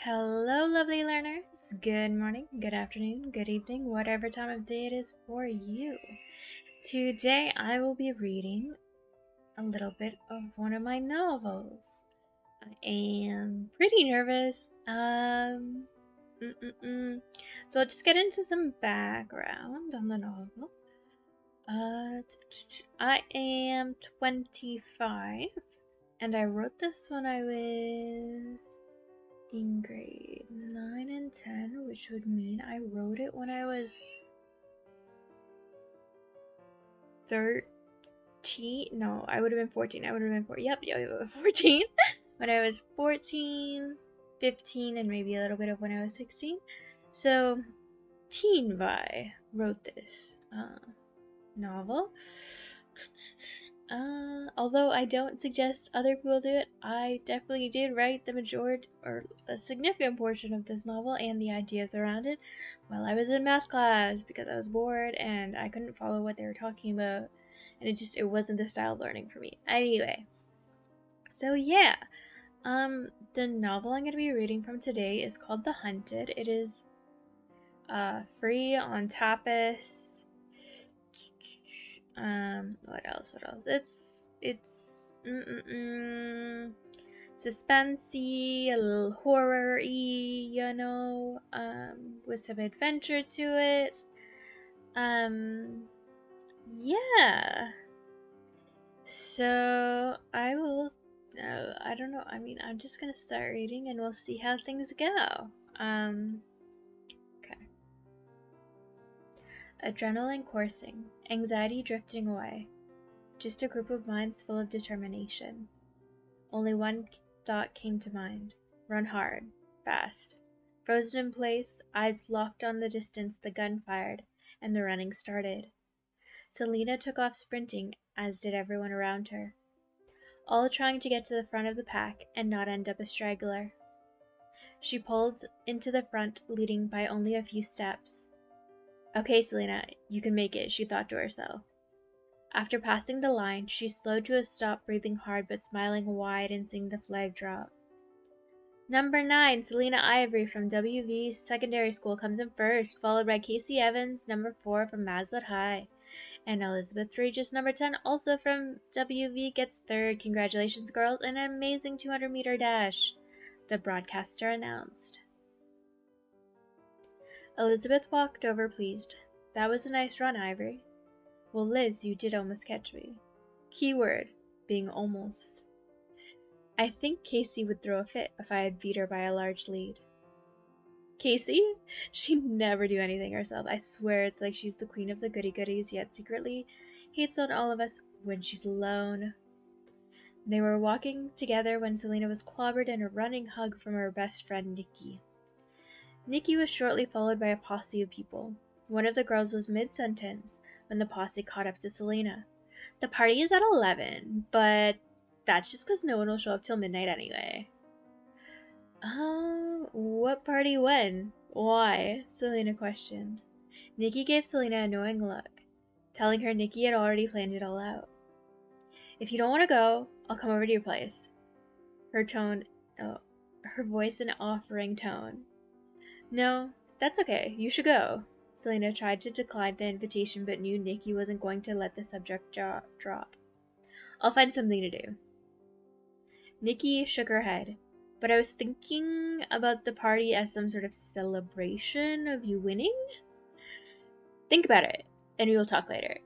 Hello, lovely learners. Good morning, good afternoon, good evening, whatever time of day it is for you. Today I will be reading a little bit of one of my novels. I am pretty nervous. So I'll just get into some background on the novel. I am 25, and I wrote this when I was in grade 9 and 10, which would mean I wrote it when I was 13. No, I would have been 14. I would have been 4. Yep, 14. When I was 14, 15, and maybe a little bit of when I was 16. So, Teen Vi wrote this novel. Although I don't suggest other people do it, I definitely did write the majority or a significant portion of this novel and the ideas around it while I was in math class because I was bored and I couldn't follow what they were talking about, and it wasn't the style of learning for me. Anyway, so yeah, the novel I'm going to be reading from today is called The Hunted. It is free on Tapas. What else? It's suspensey, a little horror-y, with some adventure to it. Yeah. So I will. I don't know. I mean, I'm just gonna start reading, and we'll see how things go. Okay. Adrenaline coursing, anxiety drifting away. Just a group of minds full of determination. Only one thought came to mind. Run hard. Fast. Frozen in place, eyes locked on the distance, the gun fired, and the running started. Selena took off sprinting, as did everyone around her, all trying to get to the front of the pack and not end up a straggler. She pulled into the front, leading by only a few steps. Okay, Selena, you can make it, she thought to herself. After passing the line, she slowed to a stop, breathing hard but smiling wide and seeing the flag drop. Number 9, Selena Ivory from WV Secondary School comes in first, followed by Casey Evans, number 4 from Mazlet High. And Elizabeth Regis, number 10, also from WV, gets third. Congratulations, girls, and an amazing 200-meter dash, the broadcaster announced. Elizabeth walked over pleased. That was a nice run, Ivory. Well, Liz, you did almost catch me. Keyword, being almost. I think Casey would throw a fit if I had beat her by a large lead. Casey? She'd never do anything herself. I swear it's like she's the queen of the goody-goodies, yet secretly hates on all of us when she's alone. They were walking together when Selena was clobbered in a running hug from her best friend, Nikki. Nikki was shortly followed by a posse of people. One of the girls was mid-sentence when the posse caught up to Selena. The party is at 11, but that's just because no one will show up till midnight anyway. What party when? Why? Selena questioned. Nikki gave Selena a knowing look, telling her Nikki had already planned it all out. If you don't want to go, I'll come over to your place. Her voice an offering tone. No, that's okay. You should go. Selena tried to decline the invitation but knew Nikki wasn't going to let the subject drop. I'll find something to do. Nikki shook her head. But I was thinking about the party as some sort of celebration of you winning? Think about it, and we will talk later.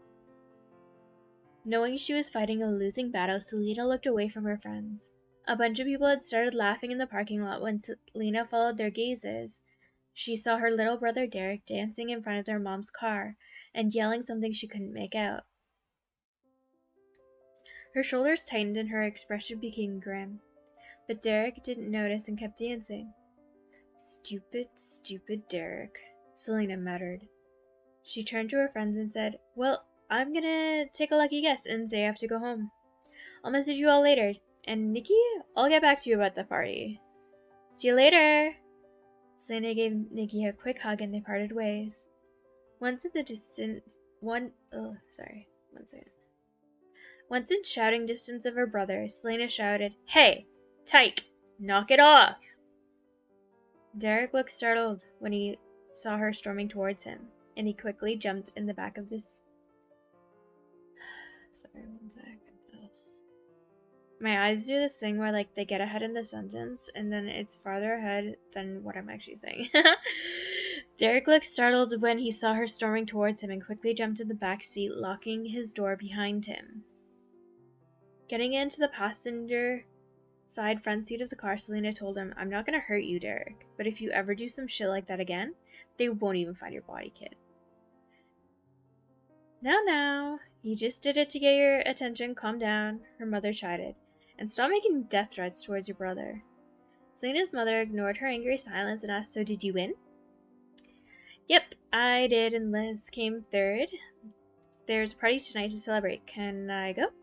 Knowing she was fighting a losing battle, Selena looked away from her friends. A bunch of people had started laughing in the parking lot when Selena followed their gazes. She saw her little brother Derek dancing in front of their mom's car and yelling something she couldn't make out. Her shoulders tightened and her expression became grim. But Derek didn't notice and kept dancing. Stupid, stupid Derek, Selena muttered. She turned to her friends and said, Well, I'm gonna take a lucky guess and say I have to go home. I'll message you all later. And Nikki, I'll get back to you about the party. See you later! Selena gave Nikki a quick hug and they parted ways. Once in shouting distance of her brother, Selena shouted, Hey, Tyke, knock it off! Derek looked startled when he saw her storming towards him, and he quickly jumped in the back of this. Sorry, one sec. Ugh. My eyes do this thing where, like, they get ahead in the sentence, and then it's farther ahead than what I'm actually saying. Derek looked startled when he saw her storming towards him and quickly jumped in the back seat, locking his door behind him. Getting into the passenger side front seat of the car, Selena told him, "I'm not gonna hurt you, Derek, but if you ever do some shit like that again, they won't even find your body, kid." Now, you just did it to get your attention. Calm down, her mother chided. And stop making death threats towards your brother. Selena's mother ignored her angry silence and asked, "So did you win?" "Yep, I did, and Liz came third. There's a party tonight to celebrate. Can I go?"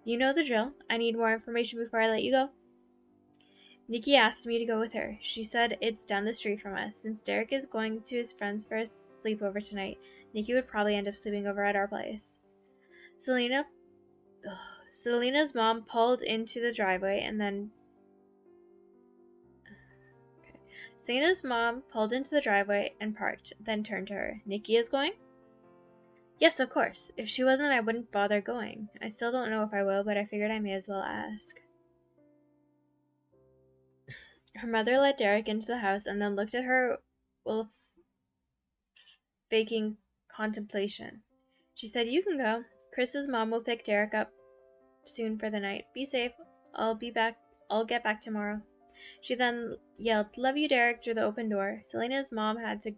"You know the drill. I need more information before I let you go." "Nikki asked me to go with her. She said it's down the street from us. Since Derek is going to his friends for a sleepover tonight, Nikki would probably end up sleeping over at our place." Selena's mom pulled into the driveway and then... Selena's mom pulled into the driveway and parked, then turned to her. "Nikki is going?" "Yes, of course. If she wasn't, I wouldn't bother going. I still don't know if I will, but I figured I may as well ask." Her mother let Derek into the house and then looked at her with faking contemplation. She said, "You can go. Chris's mom will pick Derek up soon for the night. Be safe. I'll get back tomorrow." She then yelled, "Love you, Derek," through the open door. Selena's mom had to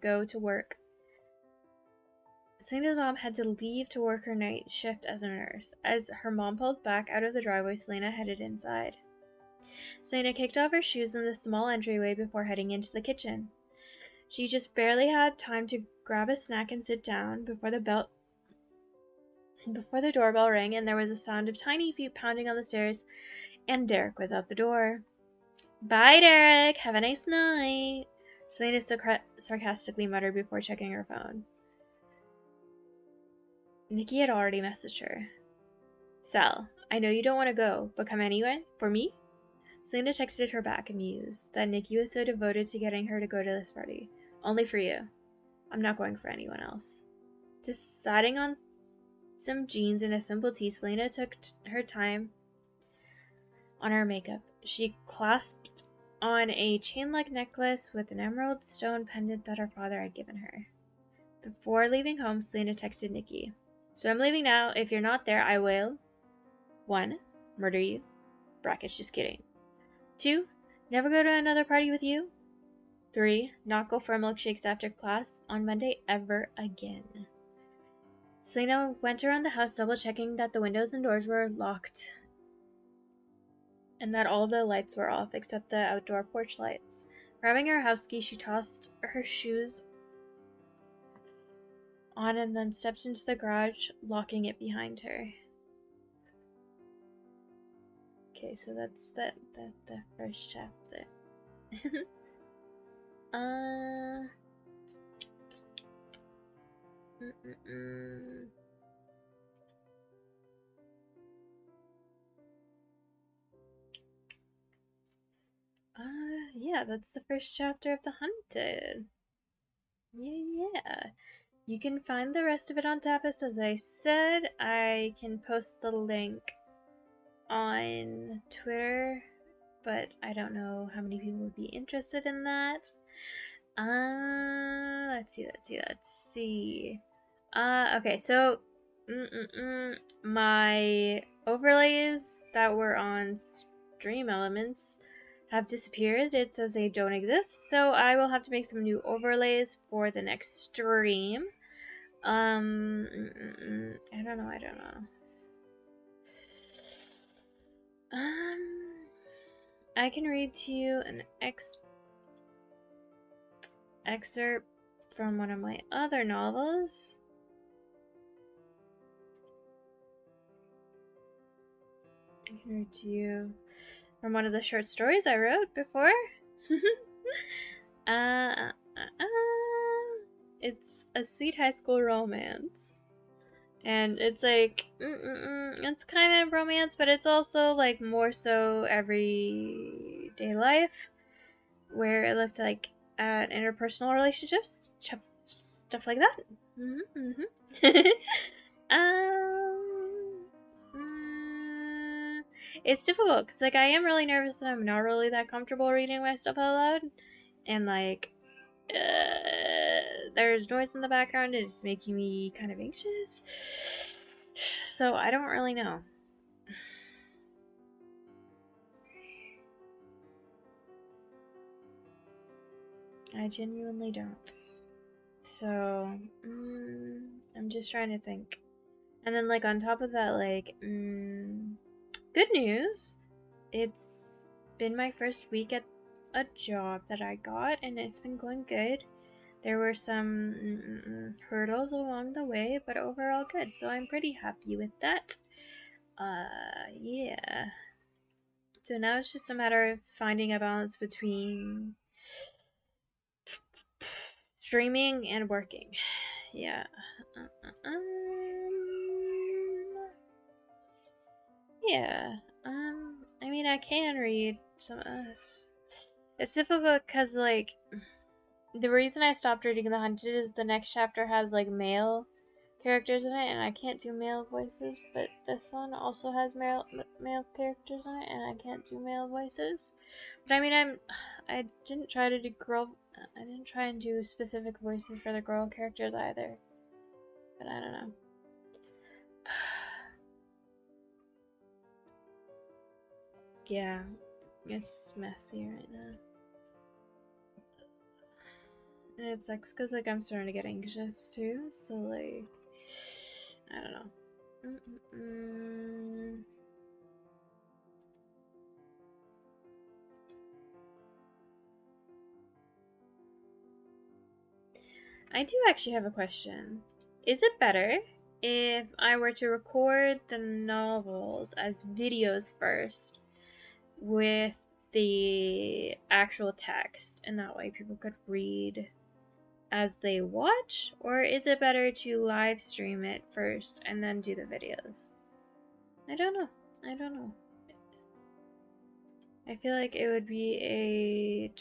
leave to work her night shift as a nurse. As her mom pulled back out of the driveway, Selena headed inside. Selena kicked off her shoes in the small entryway before heading into the kitchen. She just barely had time to grab a snack and sit down before the doorbell rang and there was a sound of tiny feet pounding on the stairs, and Derek was out the door. "Bye, Derek. Have a nice night," Selena sarcastically muttered before checking her phone. Nikki had already messaged her. "Sal, I know you don't want to go, but come anyway? For me?" Selena texted her back, amused that Nikki was so devoted to getting her to go to this party. "Only for you. I'm not going for anyone else." Deciding on some jeans and a simple tee, Selena took her time on her makeup. She clasped on a chain-like necklace with an emerald stone pendant that her father had given her. Before leaving home, Selena texted Nikki. "So I'm leaving now. If you're not there, I will 1. Murder you. Brackets, just kidding. 2. Never go to another party with you. 3. Not go for milkshakes after class on Monday ever again." Selena went around the house double-checking that the windows and doors were locked and that all the lights were off except the outdoor porch lights. Grabbing her house key, she tossed her shoes on and then stepped into the garage, locking it behind her. Okay, so that's the first chapter. Yeah, that's the first chapter of The Hunted. Yeah. You can find the rest of it on Tapas, as I said. I can post the link on Twitter, but I don't know how many people would be interested in that. Let's see. Okay, so my overlays that were on Stream Elements have disappeared. It says they don't exist, so I will have to make some new overlays for the next stream. I don't know. I can read to you an excerpt from one of my other novels. I can read to you from one of the short stories I wrote before. It's a sweet high school romance. And it's like, it's kind of romance, but it's also like more so everyday life. where it looked like at interpersonal relationships, stuff like that. um, mm, it's difficult because like I am really nervous and I'm not really that comfortable reading my stuff out loud, and like there's noise in the background and it's making me kind of anxious. So I don't really know. I genuinely don't. So, I'm just trying to think. And then, like, on top of that, like, good news. It's been my first week at a job that I got, and it's been going good. There were some hurdles along the way, but overall good. So I'm pretty happy with that. Yeah. So now it's just a matter of finding a balance between streaming and working. Yeah. Yeah. I mean, I can read some. It's difficult because, like, the reason I stopped reading The Hunted is the next chapter has, like, male characters in it, and I can't do male voices, but this one also has male characters in it, and I can't do male voices. But I mean, I didn't try to do I didn't try and do specific voices for the girl characters either. But I don't know. Yeah, it's messy right now. And it sucks because, like, I'm starting to get anxious too, so, like, I don't know. I do actually have a question. Is it better if I were to record the novels as videos first with the actual text, and that way people could read as they watch? Or is it better to live stream it first and then do the videos? I don't know. I don't know. I feel like it would be a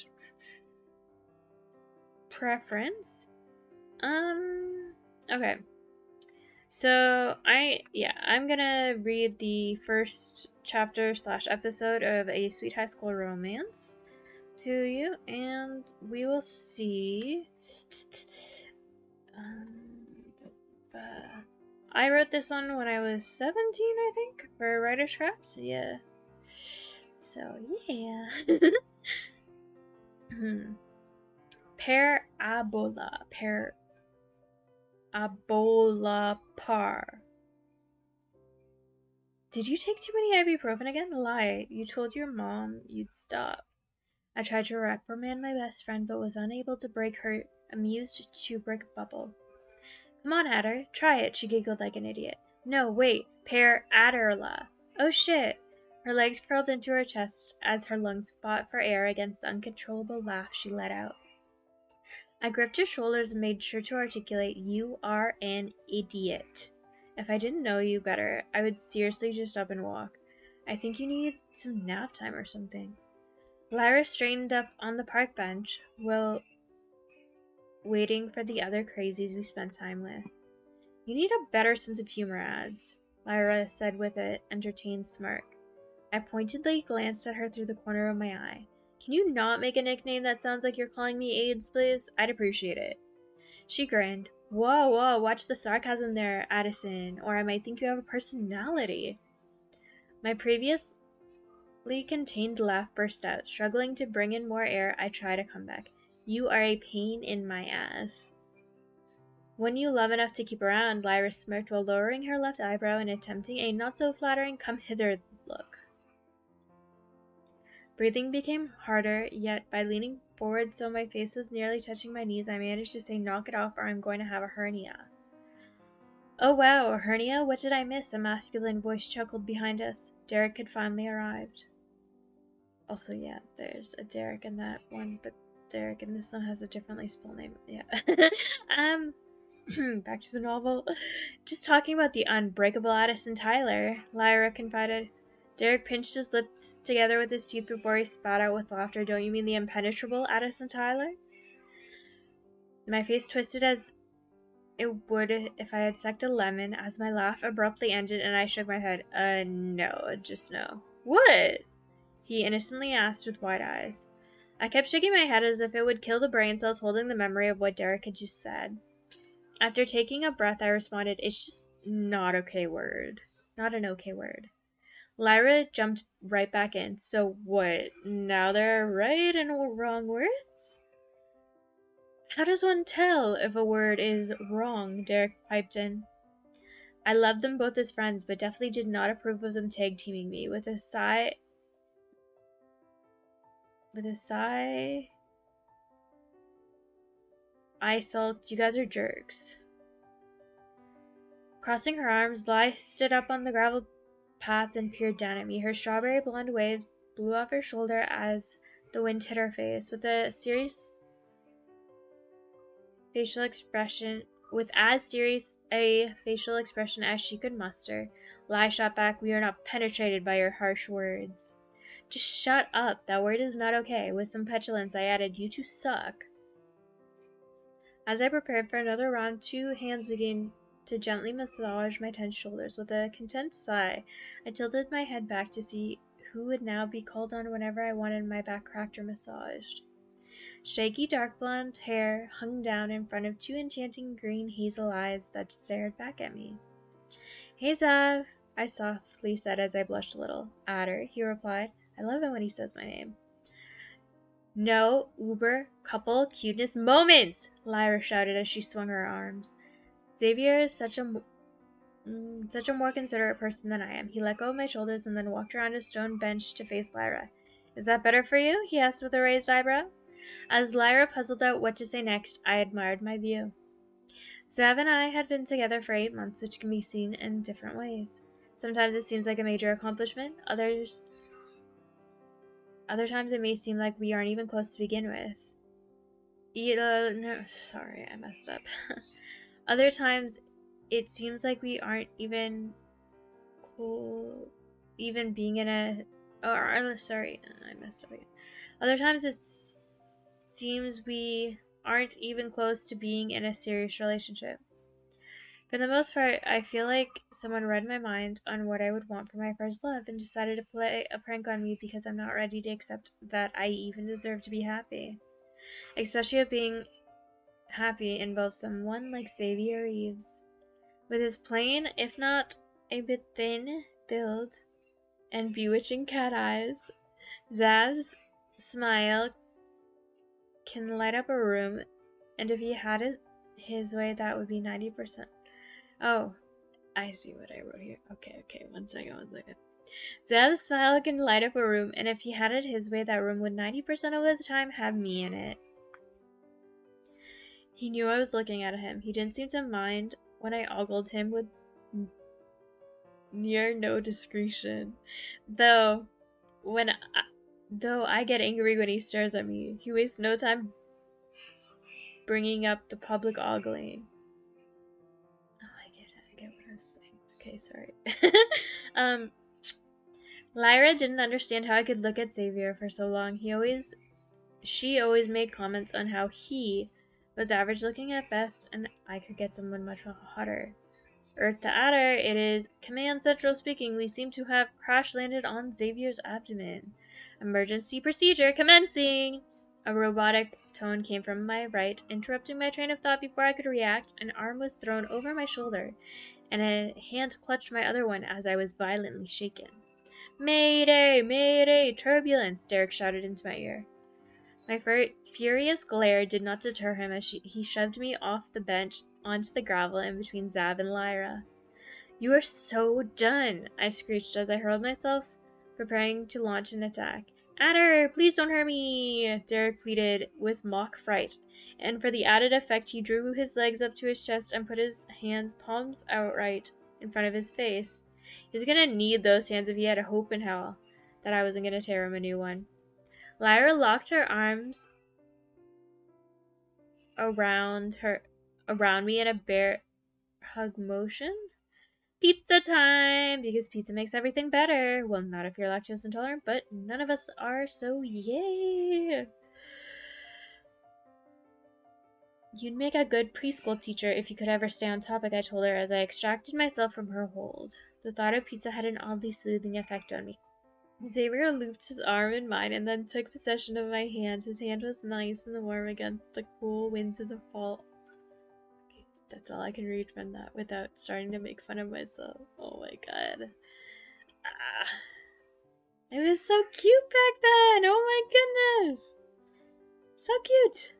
preference. Okay. So I'm gonna read the first chapter slash episode of A Sweet High School Romance to you, and we will see. I wrote this one when I was 17, I think, for Writer's Craft. Yeah. So yeah. Parabola par. Did you take too many ibuprofen again? Lie. You told your mom you'd stop. I tried to reprimand my best friend, but was unable to break her amused two-brick bubble. Come on, Adder. Try it, she giggled like an idiot. No, wait. Adderla. Oh shit. Her legs curled into her chest as her lungs fought for air against the uncontrollable laugh she let out. I gripped her shoulders and made sure to articulate, You are an idiot. If I didn't know you better, I would seriously just up and walk. I think you need some nap time or something. Lyra straightened up on the park bench, waiting for the other crazies we spent time with. You need a better sense of humor, Ads, Lyra said with an entertained smirk. I pointedly glanced at her through the corner of my eye. Can you not make a nickname that sounds like you're calling me AIDS, please? I'd appreciate it. She grinned. Whoa, watch the sarcasm there, Addison, or I might think you have a personality. My previously contained laugh burst out. Struggling to bring in more air, I tried a comeback. You are a pain in my ass. One you love enough to keep around, Lyra smirked while lowering her left eyebrow and attempting a not-so-flattering come-hither look. Breathing became harder, yet by leaning forward so my face was nearly touching my knees, I managed to say, knock it off or I'm going to have a hernia. Oh wow, a hernia? What did I miss? A masculine voice chuckled behind us. Derek had finally arrived. Also, yeah, there's a Derek in that one, but Derek in this one has a differently spelled name. Yeah. Back to the novel. Just talking about the unbreakable Addison Tyler, Lyra confided. Derek pinched his lips together with his teeth before he spat out with laughter. Don't you mean the impenetrable Addison Tyler? My face twisted as it would if I had sucked a lemon as my laugh abruptly ended and I shook my head. No, just no. What? He innocently asked with wide eyes. I kept shaking my head as if it would kill the brain cells holding the memory of what Derek had just said. After taking a breath, I responded, it's just not okay word. Not an okay word. Lyra jumped right back in. So what? Now there are right and wrong words? How does one tell if a word is wrong? Derek piped in. I loved them both as friends, but definitely did not approve of them tag teaming me. With a sigh, I sulked. You guys are jerks. Crossing her arms, Lai stood up on the gravel path and peered down at me. Her strawberry blonde waves blew off her shoulder as the wind hit her face. With as serious a facial expression as she could muster, Lai shot back, we are not penetrated by your harsh words. Just shut up. That word is not okay. With some petulance, I added, you two suck. As I prepared for another round, two hands began to gently massage my tense shoulders. With a content sigh, I tilted my head back to see who would now be called on whenever I wanted my back cracked or massaged. Shaggy dark blonde hair hung down in front of two enchanting green hazel eyes that stared back at me. Hey Zav, I softly said as I blushed a little. Adder, he replied. I love it when he says my name. No uber couple cuteness moments, Lyra shouted as she swung her arms. Xavier is such a more considerate person than I am. He let go of my shoulders and then walked around a stone bench to face Lyra. Is that better for you? He asked with a raised eyebrow. As Lyra puzzled out what to say next, I admired my view. Zav and I had been together for 8 months, which can be seen in different ways. Sometimes it seems like a major accomplishment. Other times it may seem like we aren't even close to begin with. No, sorry, I messed up. Other times it seems like we aren't even being in a... sorry, I messed up again. Other times it seems we aren't even close to being in a serious relationship. For the most part, I feel like someone read my mind on what I would want for my first love and decided to play a prank on me because I'm not ready to accept that I even deserve to be happy. Especially if being happy involves someone like Xavier Reeves. With his plain, if not a bit thin, build and bewitching cat eyes, Zav's smile can light up a room, and if he had his way, that would be 90%. Oh, I see what I wrote here. Okay, one second. Zav's smile can light up a room, and if he had it his way, that room would 90% of the time have me in it. He knew I was looking at him. He didn't seem to mind when I ogled him with near no discretion. Though I get angry when he stares at me. He wastes no time bringing up the public ogling. Oh, I get what I was saying. Okay, sorry. Lyra didn't understand how I could look at Xavier for so long. She always made comments on how he was average looking at best and I could get someone much hotter. Earth to Adder, it is Command Central speaking. We seem to have crash landed on Xavier's abdomen. Emergency procedure commencing! A robotic tone came from my right, interrupting my train of thought before I could react. An arm was thrown over my shoulder, and a hand clutched my other one as I was violently shaken. Mayday! Mayday! Turbulence! Derek shouted into my ear. My furious glare did not deter him as he shoved me off the bench onto the gravel in between Zav and Lyra. You are so done, I screeched as I hurled myself, preparing to launch an attack. Adder, please don't hurt me, Derek pleaded with mock fright, and for the added effect he drew his legs up to his chest and put his hands palms outright in front of his face. He was gonna need those hands if he had a hope in hell that I wasn't gonna tear him a new one. Lyra locked her arms around me in a bear hug motion. Pizza time! Because pizza makes everything better. Well, not if you're lactose intolerant, but none of us are, so yay! You'd make a good preschool teacher if you could ever stay on topic, I told her as I extracted myself from her hold. The thought of pizza had an oddly soothing effect on me. Xavier looped his arm in mine and then took possession of my hand. His hand was nice and warm against the cool winds of the fall. Okay, that's all I can read from that without starting to make fun of myself. Oh my god. Ah. It was so cute back then! Oh my goodness! So cute!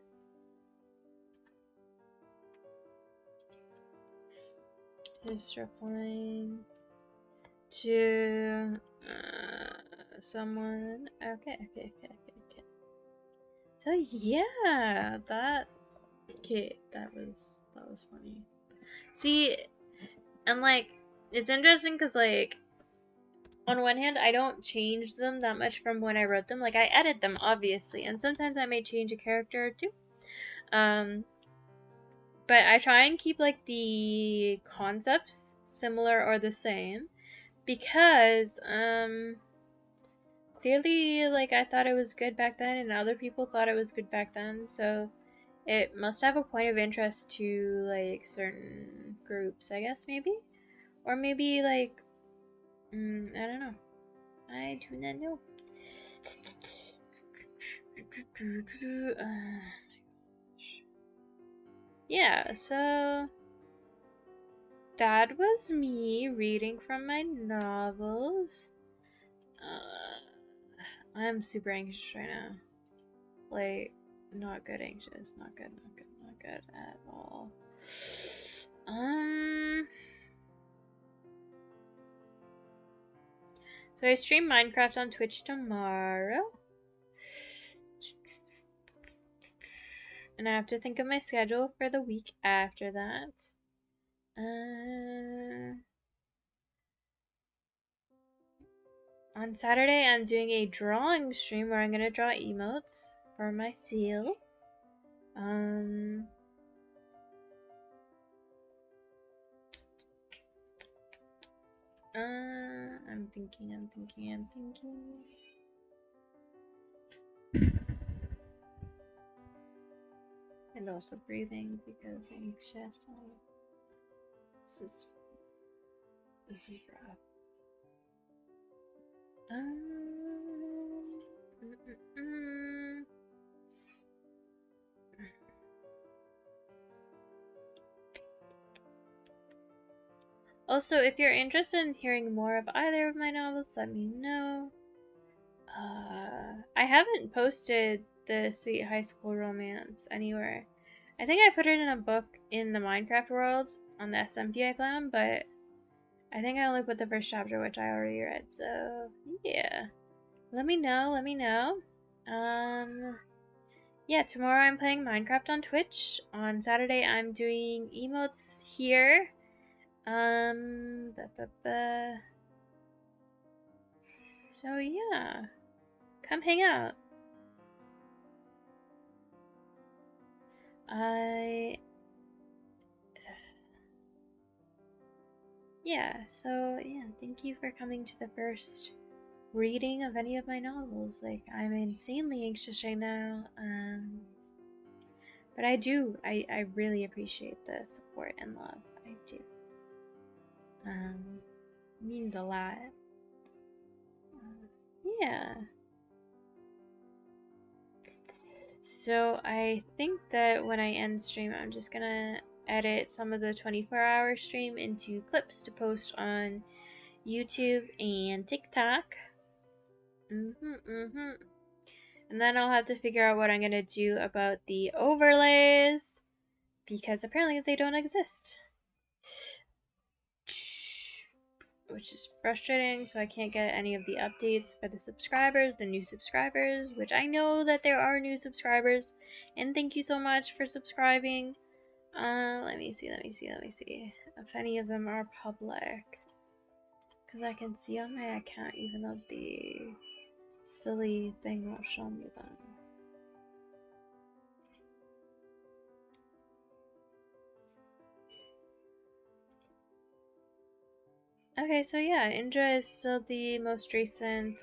Just replying to someone. Okay. So yeah, that was funny. See, and like it's interesting because like on one hand I don't change them that much from when I wrote them. Like I edit them obviously, and sometimes I may change a character or two. But I try and keep like the concepts similar or the same because clearly like I thought it was good back then and other people thought it was good back then, so it must have a point of interest to like certain groups, I guess, maybe, or maybe like I don't know. I do not know. Yeah, so that was me reading from my novels. I'm super anxious right now. Like, not good anxious. Not good at all. So I stream Minecraft on Twitch tomorrow. And I have to think of my schedule for the week after that. On Saturday, I'm doing a drawing stream where I'm gonna draw emotes for my seal. I'm thinking. And also breathing because I'm anxious. This is rough. Also, if you're interested in hearing more of either of my novels, let me know. I haven't posted the Sweet High School Romance anywhere. I think I put it in a book in the Minecraft world on the SMPI plan, but I think I only put the first chapter, which I already read, so yeah. Let me know. Yeah, tomorrow I'm playing Minecraft on Twitch. On Saturday I'm doing emotes here. So yeah, come hang out. Thank you for coming to the first reading of any of my novels. Like, I'm insanely anxious right now. But I really appreciate the support and love. I do. Means a lot. Yeah. So I think that when I end stream, I'm just gonna edit some of the 24-hour stream into clips to post on YouTube and TikTok. And then I'll have to figure out what I'm gonna do about the overlays, because apparently they don't exist. Which is frustrating, so I can't get any of the updates for the subscribers, the new subscribers, which I know that there are new subscribers, and thank you so much for subscribing. Let me see if any of them are public, because I can see on my account even though the silly thing won't show me them. Okay, so yeah, Indra is still the most recent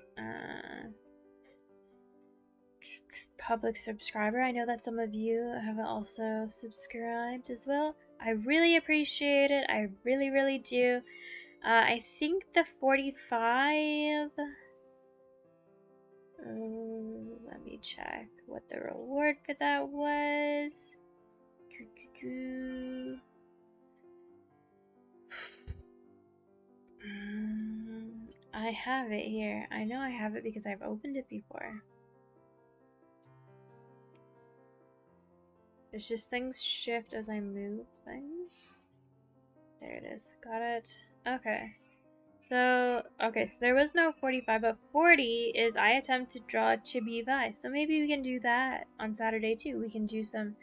public subscriber. I know that some of you have also subscribed as well. I really appreciate it. I really, really do. I think the 45. Let me check what the reward for that was. I have it here. I know I have it because I've opened it before. It's just things shift as I move things. There it is. Got it. Okay. So there was no 45, but 40 is I attempt to draw chibi vi. So maybe we can do that on Saturday too. We can do some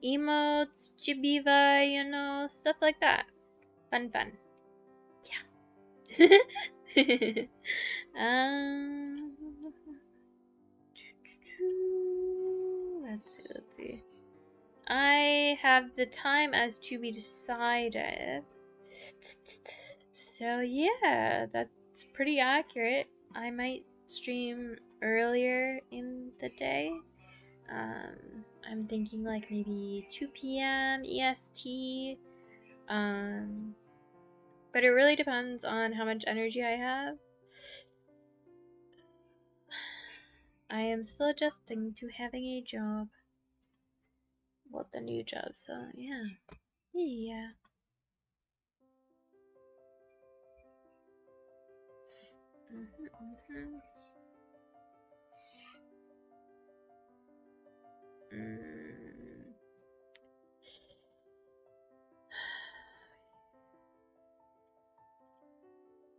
emotes, chibi vi, you know, stuff like that. Fun. Yeah. Let's see. I have the time as to be decided. So yeah, that's pretty accurate. I might stream earlier in the day. I'm thinking like maybe 2 p.m. EST. But it really depends on how much energy I have. I am still adjusting to having a job. Well, the new job, so yeah. Yeah.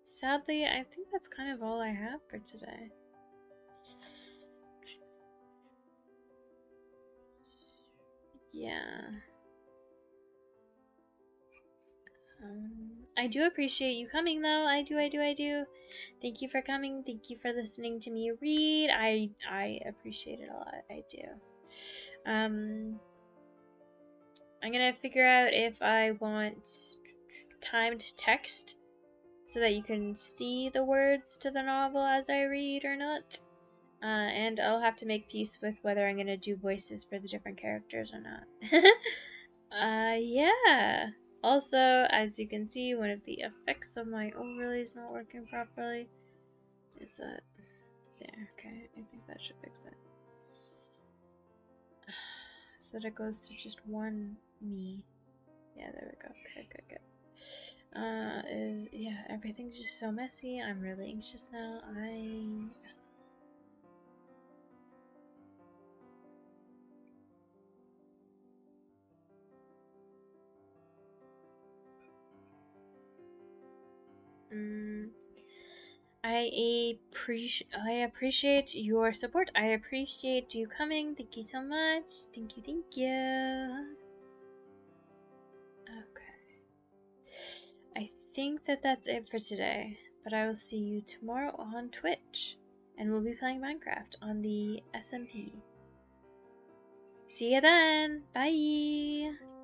Sadly, I think that's kind of all I have for today. Yeah. I do appreciate you coming though. I do. Thank you for coming. Thank you for listening to me read. I appreciate it a lot. I do. I'm gonna figure out if I want timed text so that you can see the words to the novel as I read or not. And I'll have to make peace with whether I'm gonna do voices for the different characters or not. Yeah. Also, as you can see, one of the effects of my overlay is not working properly. Is that there? Okay, I think that should fix it. So that it goes to just one me. Yeah, there we go. Okay, good. Yeah, everything's just so messy. I'm really anxious now. I appreciate your support. I appreciate you coming. Thank you so much. Thank you. Okay. I think that's it for today. But I will see you tomorrow on Twitch. And we'll be playing Minecraft on the SMP. See you then. Bye.